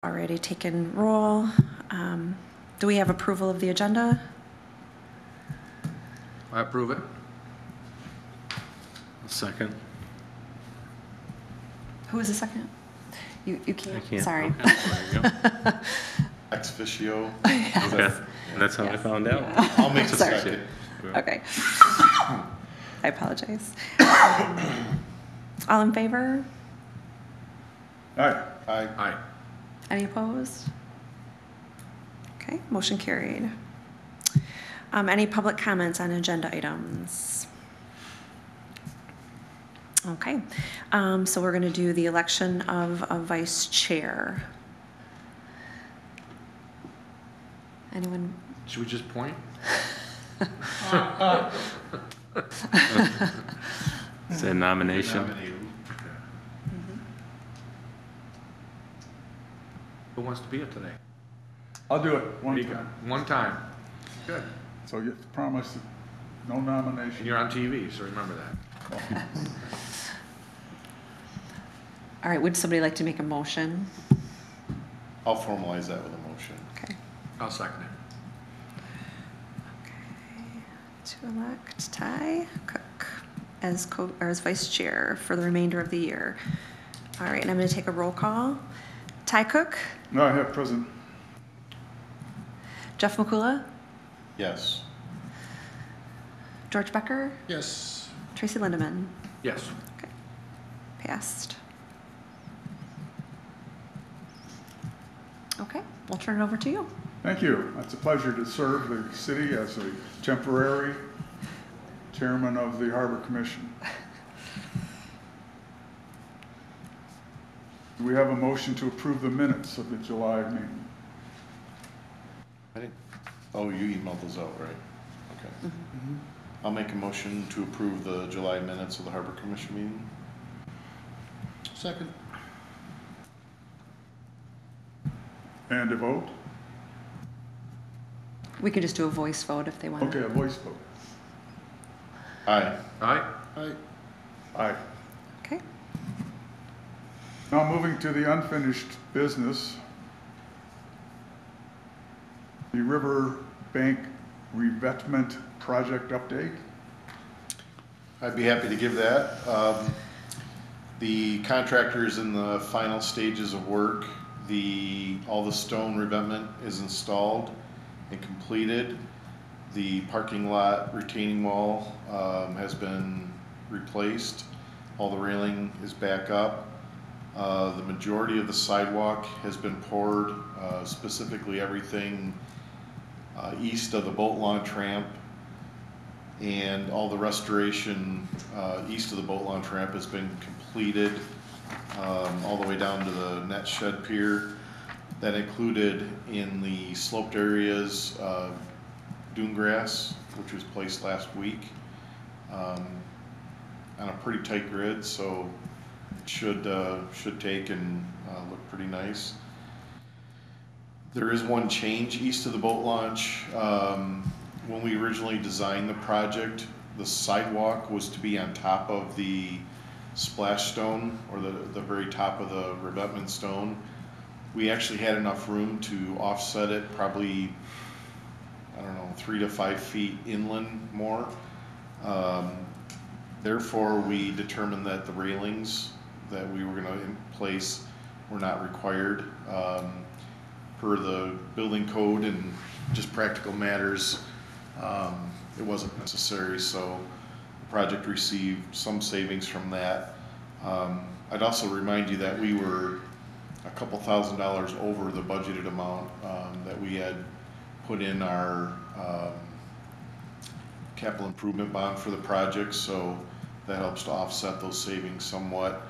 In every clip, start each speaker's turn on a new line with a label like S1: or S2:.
S1: Already taken roll. Do we have approval of the agenda?
S2: I approve it.
S3: Second.
S1: Who was the second? You can't.
S3: I can't.
S1: Sorry.
S3: Okay. There you go.
S4: Ex officio.
S3: Okay. That's how I
S1: Yes.
S3: found out.
S4: I'll make a
S1: Sorry.
S4: second.
S1: Okay. I apologize. All in favor?
S4: Aye. Aye.
S2: Aye.
S1: Any opposed? Okay, motion carried. Any public comments on agenda items? Okay, so we're going to do the election of a vice chair. Anyone?
S2: Should we just point?
S3: It's a nomination.
S2: Who wants to be it today?
S5: I'll do it one
S2: There you go.
S5: time.
S2: One time. Good.
S5: So you promise no nomination.
S2: And you're on TV, so remember that.
S1: All right, would somebody like to make a motion?
S4: I'll formalize that with a motion.
S1: Okay.
S2: I'll second it.
S1: To elect Ty Cook as vice chair for the remainder of the year. All right, and I'm going to take a roll call. Ty Cook,
S5: No, I have present.
S1: Jeff McCullough,
S4: Yes.
S1: George Becker,
S2: Yes.
S1: Tracy Lindeman.
S2: Yes.
S1: Okay, passed. Okay, we'll turn it over to you.
S5: Thank you. It's a pleasure to serve the city as a temporary chairman of the Harbor Commission. Do we have a motion to approve the minutes of the July meeting?
S4: I didn't, oh, you emailed those out, right? Okay. I'll make a motion to approve the July minutes of the Harbor Commission meeting.
S2: Second.
S5: And a vote?
S1: We could just do a voice vote if they want.
S5: Okay, a voice vote.
S4: Aye.
S2: Aye.
S4: Aye.
S5: Aye.
S1: Okay.
S5: Now moving to the unfinished business. The River Bank Revetment Project update.
S4: I'd be happy to give that. The contractor is in the final stages of work. All the stone revetment is installed and completed. The parking lot retaining wall has been replaced. All the railing is back up. The majority of the sidewalk has been poured, specifically everything east of the boat launch ramp, and all the restoration east of the boat launch ramp has been completed, all the way down to the net shed pier. That included in the sloped areas dune grass, which was placed last week on a pretty tight grid, so it should take and look pretty nice. There is one change east of the boat launch. When we originally designed the project, the sidewalk was to be on top of the splash stone, or the very top of the revetment stone. We actually had enough room to offset it, probably, I don't know, 3 to 5 feet inland more. Therefore, we determined that the railings that we were going to place were not required. Per the building code and just practical matters, it wasn't necessary, so the project received some savings from that. I'd also remind you that we were a couple $1,000s over the budgeted amount that we had put in our capital improvement bond for the project, so that helps to offset those savings somewhat.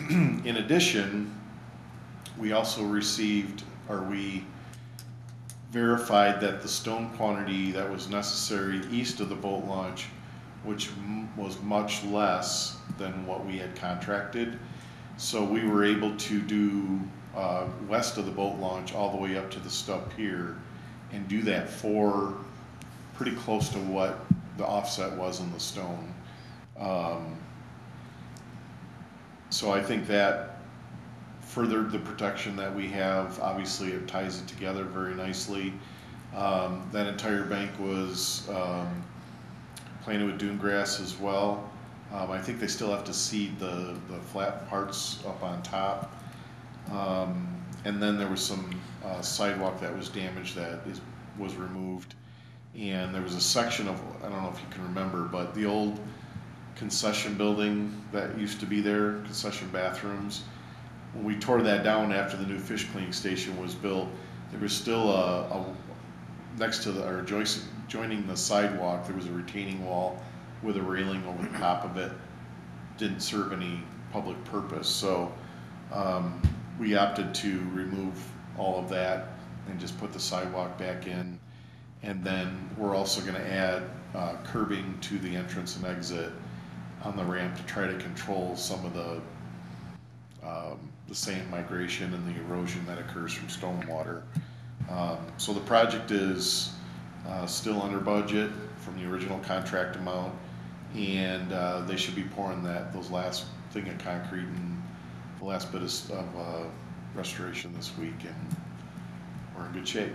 S4: In addition, we also received, or we verified that the stone quantity that was necessary east of the boat launch, which was much less than what we had contracted. So we were able to do west of the boat launch all the way up to the stub pier and do that for pretty close to what the offset was in the stone. So I think that furthered the protection that we have. Obviously, it ties it together very nicely. That entire bank was planted with dune grass as well. I think they still have to seed the flat parts up on top. And then there was some sidewalk that was damaged that was removed. And there was a section of, I don't know if you can remember, but the old concession building that used to be there, concession bathrooms, when we tore that down after the new fish cleaning station was built, there was still a next to the, or joining the sidewalk, there was a retaining wall with a railing over the top of it. Didn't serve any public purpose, so we opted to remove all of that and just put the sidewalk back in. And then we're also going to add curbing to the entrance and exit on the ramp to try to control some of the sand migration and the erosion that occurs from stormwater. So the project is still under budget from the original contract amount, and they should be pouring those last thing of concrete and the last bit of restoration this week, and we're in good shape.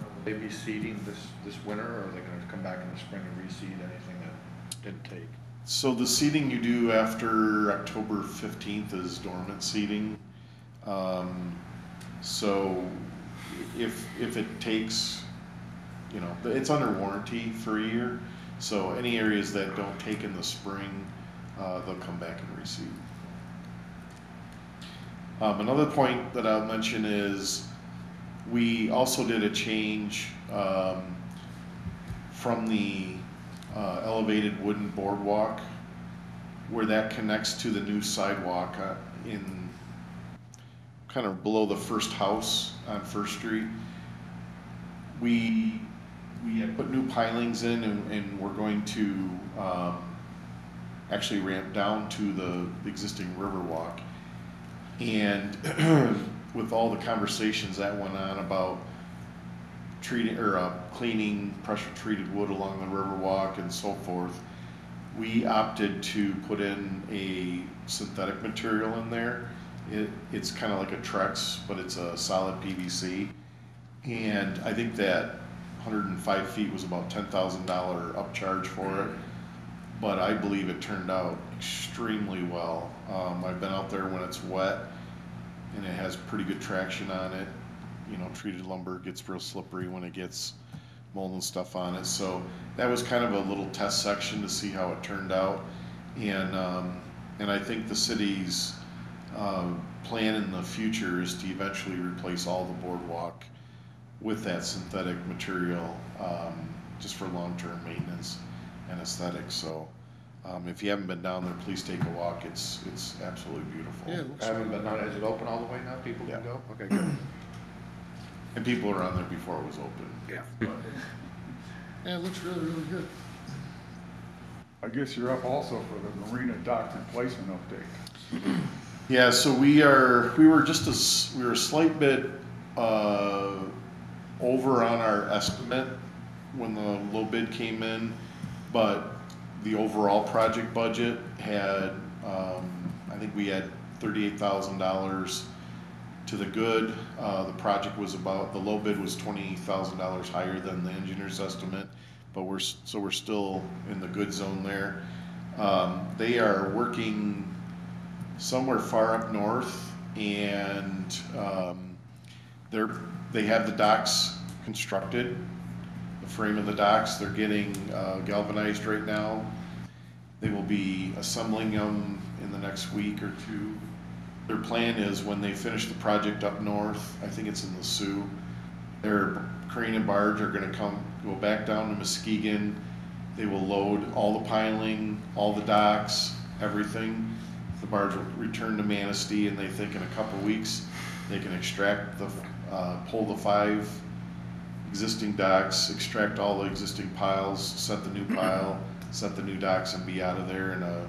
S2: Will they be seeding this winter, or are they gonna come back in the spring and reseed anything that didn't take?
S4: So the seeding you do after October 15th is dormant seeding. So if it takes, you know, it's under warranty for a year. So any areas that don't take in the spring, they'll come back and reseed. Another point that I'll mention is we also did a change from the elevated wooden boardwalk where that connects to the new sidewalk in kind of below the first house on First Street. We had put new pilings in, and we're going to actually ramp down to the existing Riverwalk. And with all the conversations that went on about treating or cleaning pressure treated wood along the Riverwalk and so forth, we opted to put in a synthetic material in there. It's kind of like a Trex, but it's a solid PVC. And I think that 105 feet was about $10,000 upcharge for it. But I believe it turned out extremely well. I've been out there when it's wet, and it has pretty good traction on it. You know, treated lumber gets real slippery when it gets mold and stuff on it. So that was kind of a little test section to see how it turned out. And I think the city's plan in the future is to eventually replace all the boardwalk with that synthetic material, just for long-term maintenance and aesthetics. So if you haven't been down there, please take a walk. It's absolutely beautiful.
S2: Yeah, I haven't been on. Is it open all the way now? People can
S4: Yeah.
S2: go? Okay, good.
S4: And people were on there before it was open.
S2: Yeah.
S6: Yeah, it looks really, really good.
S5: I guess you're up also for the Marina dock replacement update.
S4: Yeah, so we were a slight bit over on our estimate when the low bid came in, but the overall project budget had, I think we had $38,000 to the good. The project was the low bid was $20,000 higher than the engineer's estimate, but we're still in the good zone there. They are working somewhere far up north, and they have the docks constructed, the frame of the docks. They're getting galvanized right now. They will be assembling them in the next week or two. Their plan is when they finish the project up north, I think it's in the Sioux, their crane and barge are going to go back down to Muskegon. They will load all the piling, all the docks, everything. The barge will return to Manistee, and they think in a couple weeks they can pull the 5 existing docks, extract all the existing piles, set the new pile, set the new docks, and be out of there in a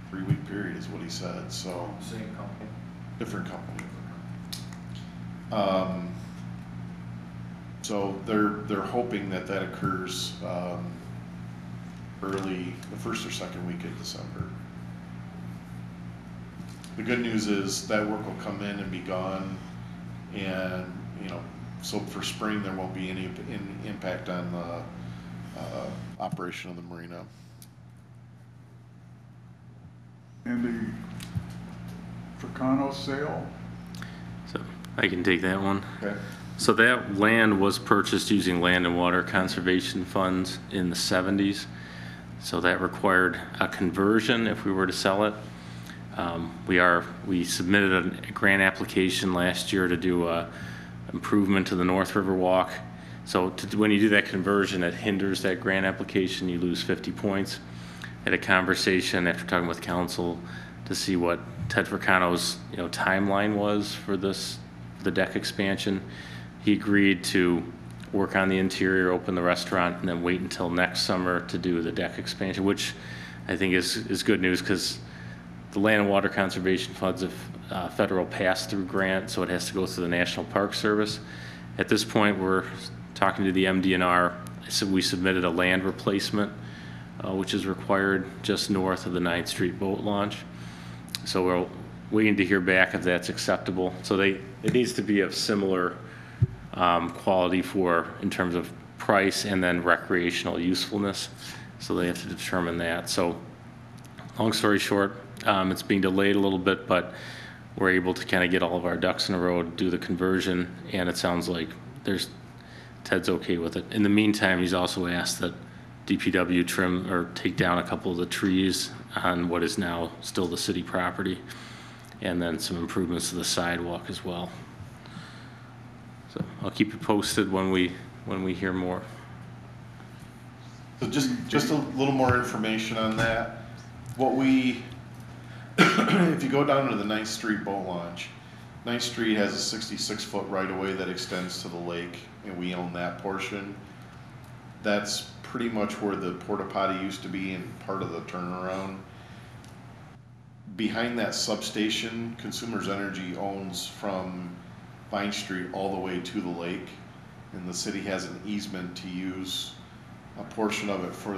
S4: 3-week period is what he said. So
S2: Same company.
S4: different company. So they're hoping that occurs early, the first or second week of December. the good news is that work will come in and be gone, and, you know, so for spring, there won't be any impact on the operation of the marina.
S5: And the Fracano sale,
S3: So I can take that one.
S4: Okay.
S3: So that land was purchased using land and water conservation funds in the 70s. So that required a conversion if we were to sell it. We submitted a grant application last year to do a improvement to the North River Walk. So when you do that conversion, it hinders that grant application. You lose 50 points. Had a conversation after talking with council to see what Ted Fracano's timeline was for the deck expansion. He agreed to work on the interior, open the restaurant, and then wait until next summer to do the deck expansion, which I think is good news because the Land and Water Conservation Fund's a federal pass-through grant, so it has to go through the National Park Service. At this point, we're talking to the MDNR. So we submitted a land replacement, which is required just north of the 9th Street boat launch. So we're waiting to hear back if that's acceptable. So it needs to be of similar quality in terms of price and then recreational usefulness. So they have to determine that. So long story short, it's being delayed a little bit, but we're able to kind of get all of our ducks in a row to do the conversion, and it sounds like Ted's okay with it. In the meantime, he's also asked that DPW trim or take down a couple of the trees on what is now still the city property, and then some improvements to the sidewalk as well. So I'll keep you posted when we hear more.
S4: So just a little more information on that. If you go down to the 9th Street boat launch, 9th Street has a 66-foot right-of-way that extends to the lake, and we own that portion. That's pretty much where the porta potty used to be and part of the turnaround. Behind that substation, Consumers Energy owns from Vine Street all the way to the lake, and the city has an easement to use a portion of it for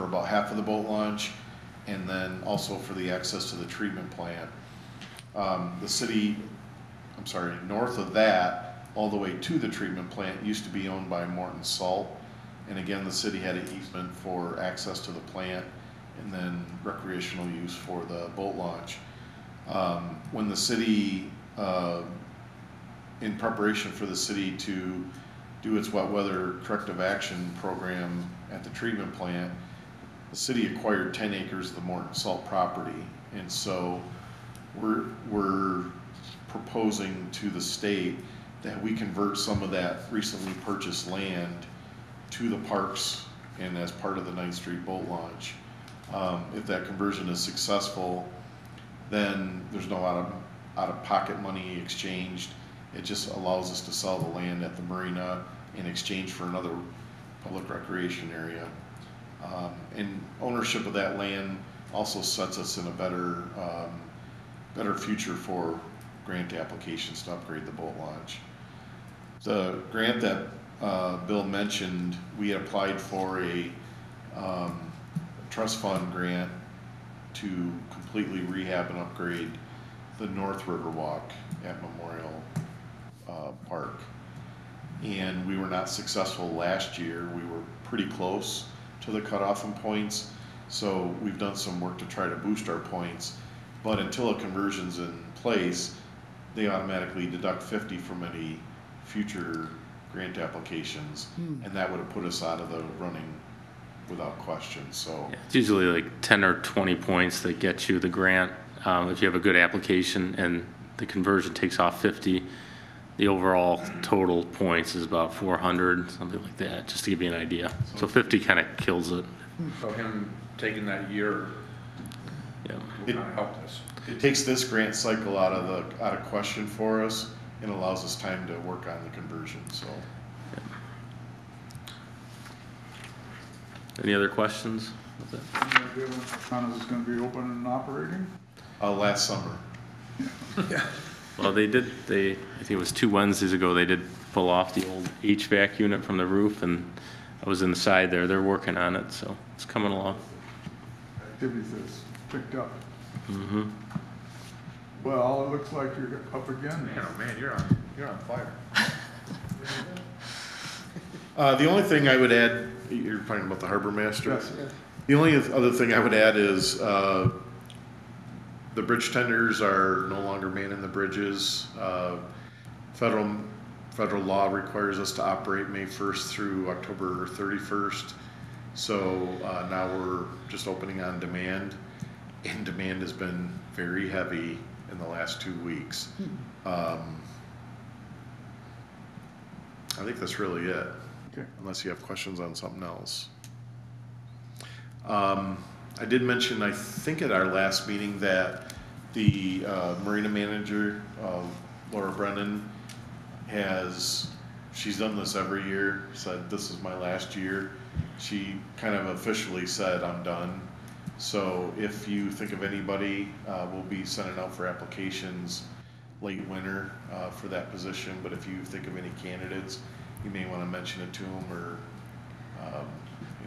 S4: about half of the boat launch, and then also for the access to the treatment plant. North of that, all the way to the treatment plant, used to be owned by Morton Salt, and again, the city had an easement for access to the plant and then recreational use for the boat launch. When the city, in preparation for the city to do its wet weather corrective action program at the treatment plant, the city acquired 10 acres of the Morton Salt property, and so we're proposing to the state that we convert some of that recently purchased land to the parks and as part of the 9th Street boat launch. If that conversion is successful, then there's no out-of-pocket money exchanged. It just allows us to sell the land at the marina in exchange for another public recreation area. And ownership of that land also sets us in a better future for grant applications to upgrade the boat launch. The grant that Bill mentioned, we had applied for a trust fund grant to completely rehab and upgrade the North River Walk at Memorial Park. And we were not successful last year. We were pretty close to the cutoff in points. So we've done some work to try to boost our points. But until a conversion's in place, they automatically deduct 50 from any future grant applications. And that would have put us out of the running without question. So
S3: Yeah, it's usually like 10 or 20 points that get you the grant. If you have a good application and the conversion takes off 50, the overall total points is about 400, something like that, just to give you an idea. So 50 kind of kills it.
S2: So him taking that year
S3: Yeah.
S2: will kind of help us.
S4: it takes this grant cycle out of question for us and allows us time to work on the conversion. So
S3: Any other questions? With that?
S5: any idea when Fracano's is gonna be open and operating?
S4: last summer.
S3: Well, I think it was 2 Wednesdays ago, they did pull off the old HVAC unit from the roof, and I was inside there. They're working on it, so it's coming along.
S5: Activities that's picked up.
S3: Mm-hmm.
S5: Well, it looks like you're up again.
S2: Man, oh man, you're on fire.
S4: The only thing I would add, you're talking about the harbor master?
S5: Yes.
S6: Yeah.
S4: The only other thing I would add is, the bridge tenders are no longer manning the bridges. Federal law requires us to operate May 1st through October 31st. So, now we're just opening on demand, and demand has been very heavy in the last 2 weeks. I think that's really it,
S5: Okay.
S4: unless you have questions on something else. I did mention, I think at our last meeting, that the Marina manager, Laura Brennan, she's done this every year, said this is my last year. She kind of officially said, I'm done. So if you think of anybody, we'll be sending out for applications late winter for that position. But if you think of any candidates, you may want to mention it to them, or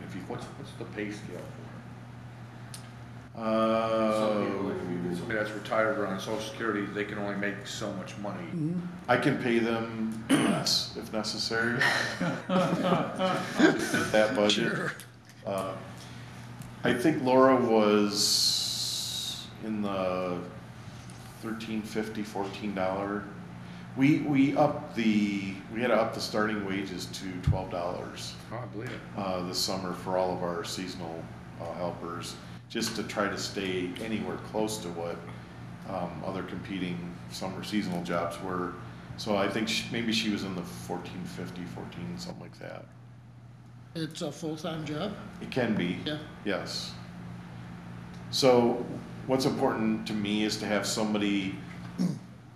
S4: if you.
S2: What's the pay scale for it?
S4: Uh,
S2: Some people, if somebody that's retired or on Social Security, they can only make so much money.
S4: I can pay them less if necessary. That budget.
S6: Sure.
S4: I think Laura was in the $13.50, $14. We had to up the starting wages to $12
S2: Oh, I believe it.
S4: this summer for all of our seasonal helpers, just to try to stay anywhere close to what other competing summer seasonal jobs were. So I think maybe she was in the 14.50, 14, something like that.
S6: It's a full-time job?
S4: It can be.
S6: Yeah.
S4: Yes. So what's important to me is to have somebody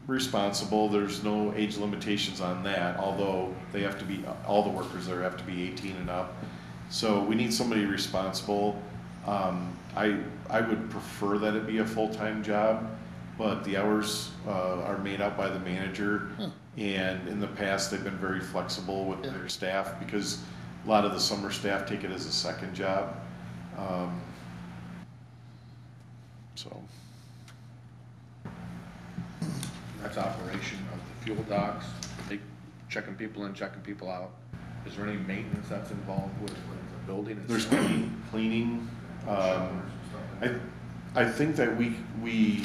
S4: responsible. There's no age limitations on that, although they have to be, all the workers there have to be 18 and up. So we need somebody responsible. I would prefer that it be a full-time job, but the hours are made up by the manager. And in the past, they've been very flexible with their staff, because a lot of the summer staff take it as a second job. So.
S2: That's operation of the fuel docks, they checking people in, checking people out. Is there any maintenance that's involved with the building
S4: There's
S2: itself?
S4: cleaning.
S2: Showers and stuff like that?
S4: I think that we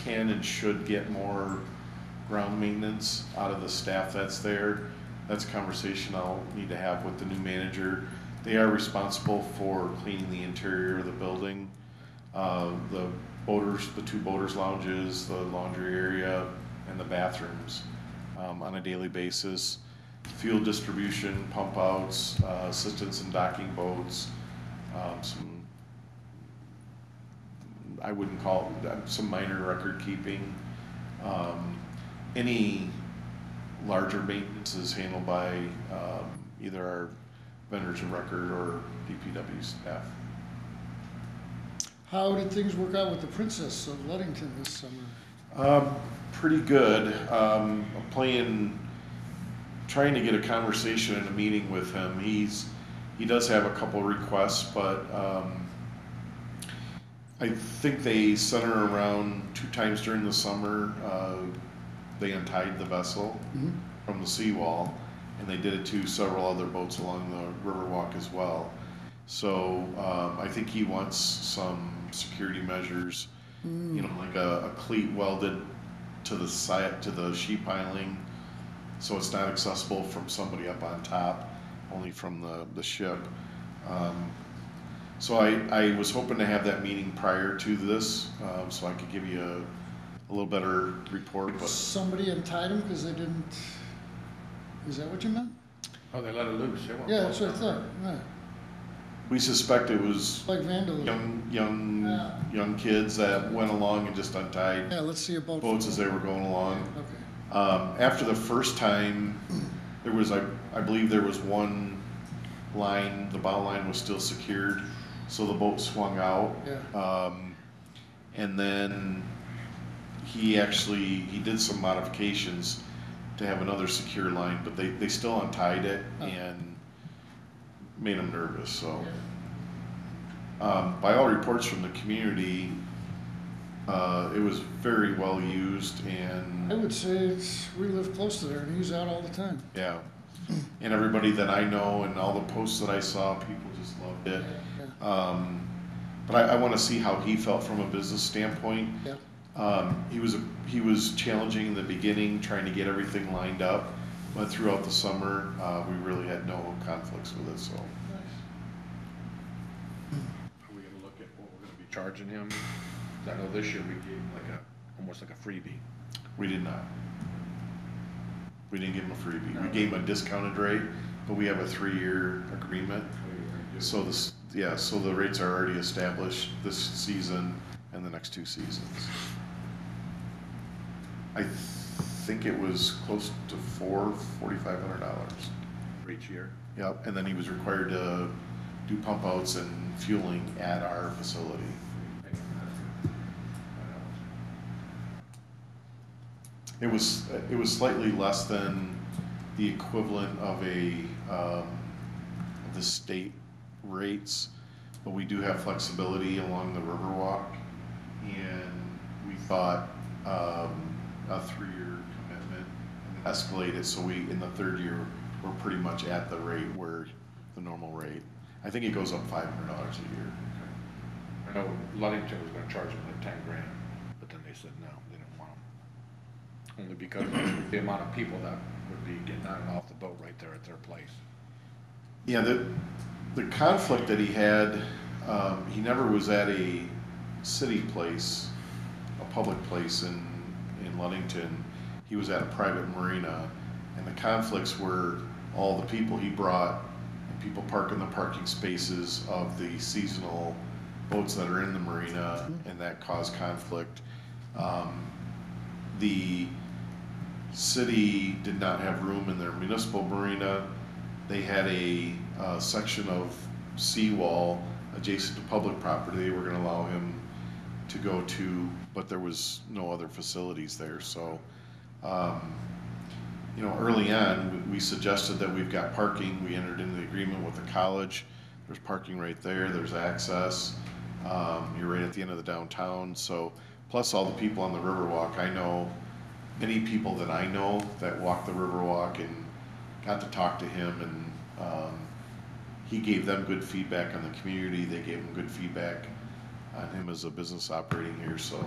S4: can and should get more ground maintenance out of the staff that's there. That's a conversation I'll need to have with the new manager. They are responsible for cleaning the interior of the building, the two boaters lounges, the laundry area, and the bathrooms on a daily basis. Fuel distribution, pump outs, assistance in docking boats, I wouldn't call it, some minor record keeping. Any larger maintenance is handled by either our vendors of record or DPW staff.
S6: How did things work out with the Princess of Ludington this summer?
S4: Pretty good. I'm trying to get a conversation and a meeting with him. He does have a couple requests, but I think they center around 2 times during the summer. They untied the vessel from the seawall, and they did it to several other boats along the Riverwalk as well. So I think he wants some security measures, like a cleat welded to the side, to the sheet piling, so it's not accessible from somebody up on top, only from the ship. So I was hoping to have that meeting prior to this, so I could give you a little better report. But
S6: Somebody untied them because they didn't, is that what you meant?
S2: Oh, they let it loose. They weren't
S6: Yeah, that's what I
S2: closed down.
S6: thought, right.
S4: we suspect it was
S6: Like vandalism.
S4: young kids that went along and just untied
S6: Yeah, let's see a boat.
S4: boats as they were going along.
S6: Okay.
S4: After the first time, there was, I believe there was one line, the bow line was still secured, so the boat swung out.
S6: Yeah.
S4: And then he did some modifications to have another secure line, but they still untied it and made them nervous, so. By all reports from the community, It was very well used and.
S6: I would say we live close to there and he's out all the time.
S4: Yeah, and everybody that I know and all the posts that I saw, people just loved it.
S6: Yeah.
S4: But I want to see how he felt from a business standpoint.
S6: Yeah.
S4: He was challenging in the beginning, trying to get everything lined up, but throughout the summer, we really had no conflicts with it, so.
S2: Are we gonna look at what we're gonna be charging him? 'Cause I know this year we gave him like almost like a freebie.
S4: We did not. We didn't give him a freebie. We gave him a discounted rate, but we have a 3-year agreement. So so the rates are already established this season and the next 2 seasons. I think it was close to $4,500.
S2: For each year.
S4: Yep, and then he was required to do pump outs and fueling at our facility. It was slightly less than the equivalent of the state rates, but we do have flexibility along the Riverwalk, and we thought a 3-year commitment and escalate it, so in the 3rd year, we're pretty much at the rate where the normal rate. I think it goes up $500 a year.
S2: I know Ludington was gonna charge him like 10 grand, but then they said no, they didn't want him. Only because of the amount of people that would be getting on and off the boat right there at their place.
S4: Yeah, the conflict that he had, he never was at a city place, a public place in Ludington. He was at a private marina, and the conflicts were all the people he brought, and people park in the parking spaces of the seasonal boats that are in the marina, and that caused conflict. The city did not have room in their municipal marina. They had a section of seawall adjacent to public property they were going to allow him to go to, but there was no other facilities there. So, early on, we suggested that we've got parking. We entered into the agreement with the college. There's parking right there. There's access. You're right at the end of the downtown. So, plus all the people on the Riverwalk. I know many people that I know that walk the Riverwalk and got to talk to him, and he gave them good feedback on the community. They gave him good feedback on him as a business operating here. So,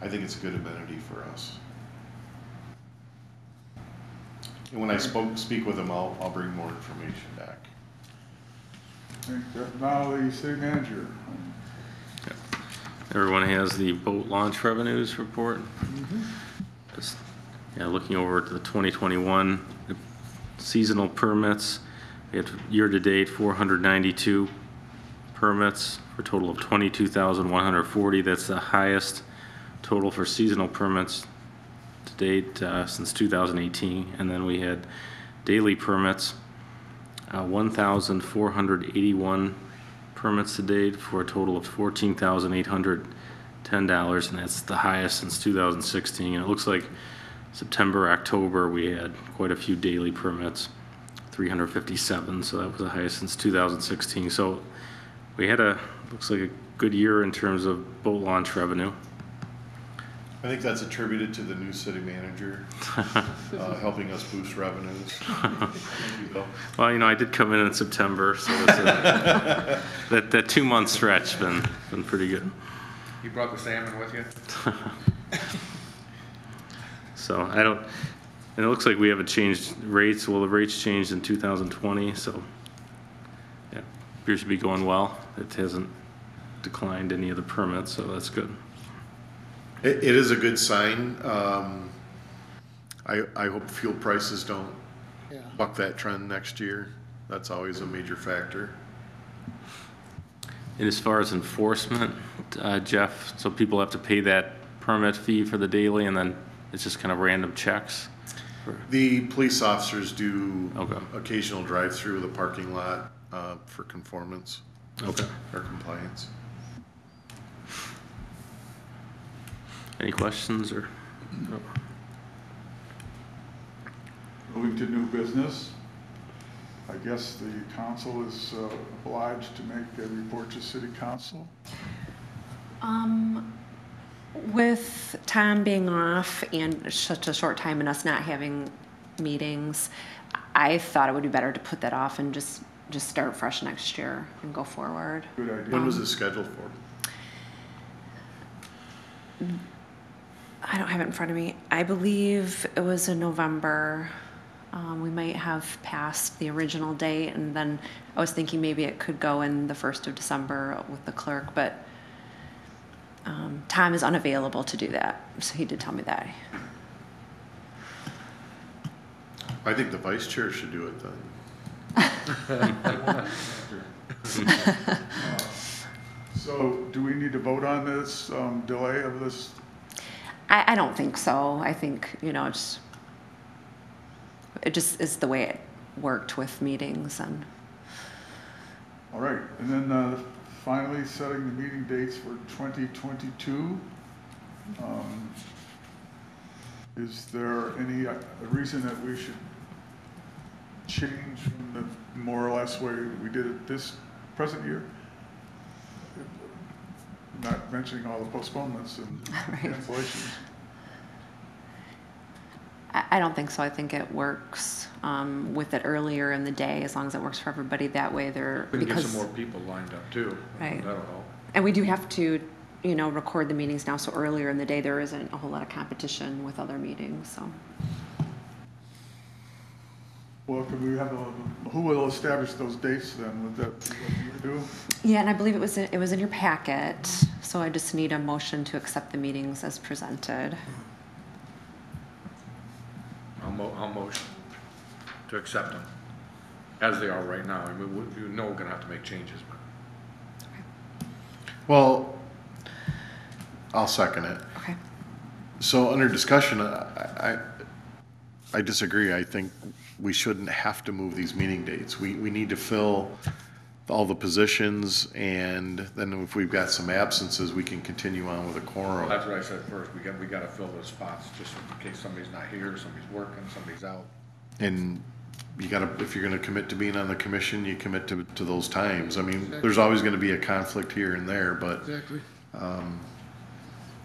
S4: I think it's a good amenity for us. And when I speak with him, I'll bring more information back.
S5: Now the city manager.
S3: Everyone has the boat launch revenues report. Just, looking over to the 2021 seasonal permits, we had year-to-date 492 permits for a total of 22,140. That's the highest total for seasonal permits to date since 2018. And then we had daily permits, 1,481 permits to date for a total of $14,810, and that's the highest since 2016. And it looks like September, October, we had quite a few daily permits, 357, so that was the highest since 2016. So we had looks like a good year in terms of boat launch revenue.
S4: I think that's attributed to the new city manager helping us boost revenues. Thank you, Bill.
S3: Well, I did come in September, so it's that 2-month stretch been pretty good.
S2: You brought the salmon with you?
S3: So and it looks like we haven't changed rates. Well, the rates changed in 2020, so yeah, appears to be going well. It hasn't declined any of the permits, so that's good.
S4: It is a good sign. I hope fuel prices don't buck that trend next year. That's always a major factor.
S3: And as far as enforcement, Jeff, so people have to pay that permit fee for the daily, and then it's just kind of random checks?
S4: The police officers do
S3: Okay.
S4: occasional drive-through the parking lot for conformance
S3: Okay.
S4: or compliance.
S3: Any questions or? No.
S5: Moving to new business. I guess the council is obliged to make a report to city council.
S1: With Tom being off and such a short time and us not having meetings, I thought it would be better to put that off and just start fresh next year and go forward.
S5: Good idea.
S4: When was it scheduled for?
S1: I don't have it in front of me. I believe it was in November. We might have passed the original date, and then I was thinking maybe it could go in the 1st of December with the clerk, but Tom is unavailable to do that, so he did tell me that.
S4: I think the vice chair should do it then.
S5: So do we need to vote on this delay of this?
S1: I don't think so. I think, it just is the way it worked with meetings and.
S5: All right, and then finally setting the meeting dates for 2022. Is there any reason that we should change from the more or less way we did it this present year? Not mentioning all the postponements and
S1: Right.
S5: cancellations.
S1: I don't think so. I think it works with it earlier in the day, as long as it works for everybody. That way they're,
S2: We can get some
S1: because,
S2: more people lined up too.
S1: Right.
S2: That'll help.
S1: and we do have to, record the meetings now, so earlier in the day, there isn't a whole lot of competition with other meetings, so.
S5: Well, could we have who will establish those dates then? Would that be what you would do?
S1: Yeah, and I believe it was in your packet, so I just need a motion to accept the meetings as presented.
S2: I'll motion to accept them as they are right now. I mean, we're gonna have to make changes, but.
S4: Well, I'll second it.
S1: Okay.
S4: So under discussion, I disagree. I think we shouldn't have to move these meeting dates. We need to fill all the positions, and then if we've got some absences, we can continue on with a
S2: Well,
S4: quorum.
S2: that's what I said first. We gotta fill those spots just in case somebody's not here, somebody's working, somebody's out.
S4: And you gotta, if you're gonna commit to being on the commission, you commit to those times. I mean, there's always gonna be a conflict here and there, but
S6: Exactly.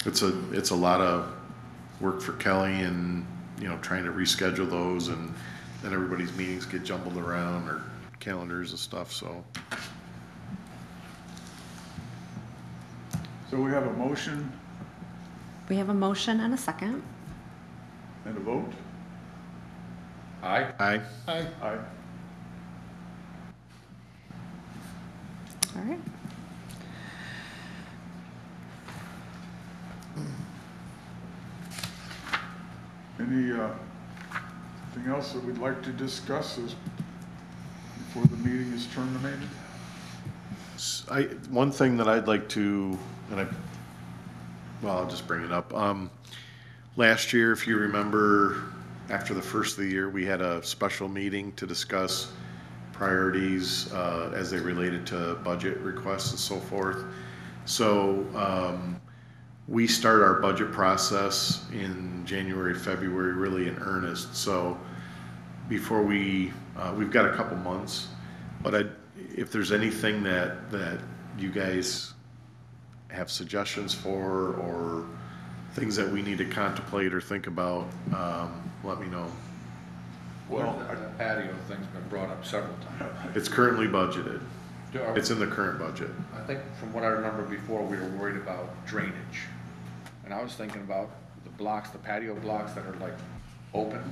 S4: it's a lot of work for Kelly and, trying to reschedule those, and then everybody's meetings get jumbled around, or calendars and stuff, so.
S5: So we have a motion
S1: We have a motion and a second.
S5: and a vote.
S2: Aye?
S4: Aye.
S6: Aye.
S5: Aye.
S1: All right.
S5: Anything else that we'd like to discuss before the meeting is terminated?
S4: One thing that I'd like to, I'll just bring it up. Last year, if you remember, after the first of the year, we had a special meeting to discuss priorities as they related to budget requests and so forth. So we start our budget process in January, February, really in earnest. So before we've got a couple months, but if there's anything that you guys have suggestions for, or things that we need to contemplate or think about, let me know.
S2: Well, the patio thing's been brought up several times.
S4: It's currently budgeted.
S2: Are-
S4: It's in the current budget.
S2: I think from what I remember before, we were worried about drainage. And I was thinking about the blocks, the patio blocks that are like open,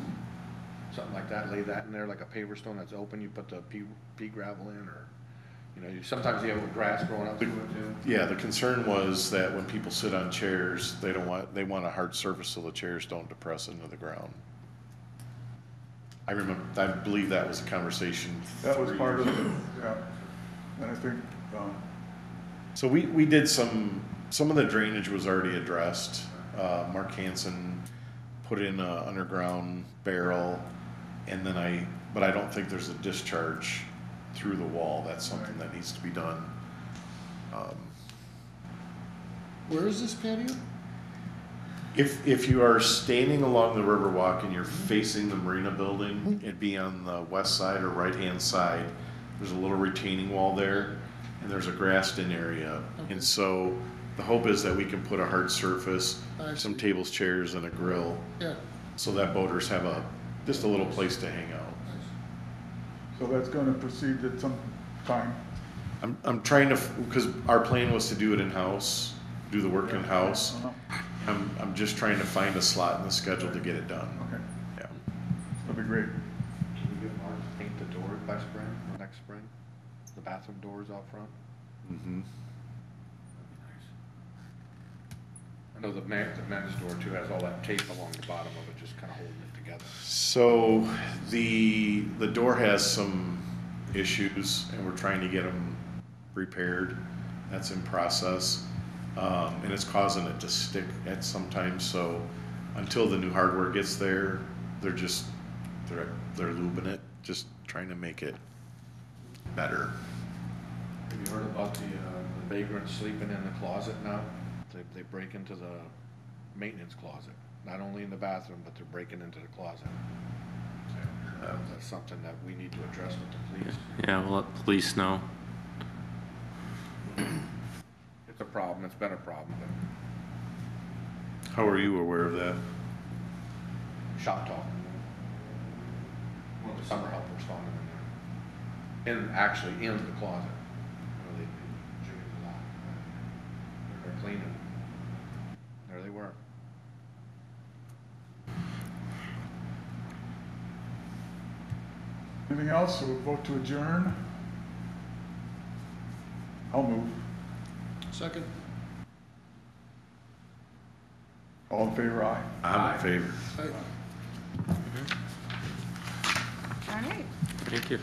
S2: something like that, lay that in there like a paver stone that's open, you put the pea gravel in, or, sometimes you have grass growing up through it too.
S4: Yeah, the concern was that when people sit on chairs, they want a hard surface so the chairs don't depress into the ground. I believe that was a conversation.
S5: That was
S4: 3
S5: part of
S4: years
S5: it,
S4: ago.
S5: yeah. And I think,
S4: So we did some of the drainage was already addressed. Mark Hansen put in a underground barrel, and then but I don't think there's a discharge through the wall. That's something that needs to be done.
S6: Where is this patio?
S4: If you are standing along the Riverwalk and you're facing the Marina building, it'd be on the west side or right-hand side. There's a little retaining wall there, and there's a grassed-in area. And so the hope is that we can put a hard surface,
S6: I
S4: some
S6: see.
S4: tables, chairs, and a grill,
S6: Yeah,
S4: so that boaters have just a little place to hang out.
S5: So that's gonna proceed at some time.
S4: I'm trying to, because our plan was to do it in-house, do the work in-house.
S5: Uh-huh.
S4: I'm just trying to find a slot in the schedule to get it done.
S5: Okay,
S4: Yeah.
S5: that'd be great.
S2: Can you get Mark to paint the doors by spring, or next spring? The bathroom doors out front?
S4: Mm-hmm.
S2: That'd be nice. I know the men's door too has all that tape along the bottom of it, just kind of holding it together.
S4: So the door has some issues, and we're trying to get them repaired. That's in process, and it's causing it to stick at sometimes. So until the new hardware gets there, they're lubing it, just trying to make it better.
S2: Have you heard about the vagrants sleeping in the closet now? They break into the maintenance closet, not only in the bathroom, but they're breaking into the closet. That's something that we need to address with the police.
S3: Yeah, we'll let police know.
S2: It's a problem, it's been a problem, but
S4: How are you aware of that?
S2: shop talk. One of the summer helpers found them in there. Actually in the closet. Where they chickens a lot. They're cleaning. There they were.
S5: Anything else? So we'll vote to adjourn. I'll move.
S6: second.
S5: All in favor, aye.
S4: I'm in favor.
S6: I-
S1: All right.
S3: Thank you.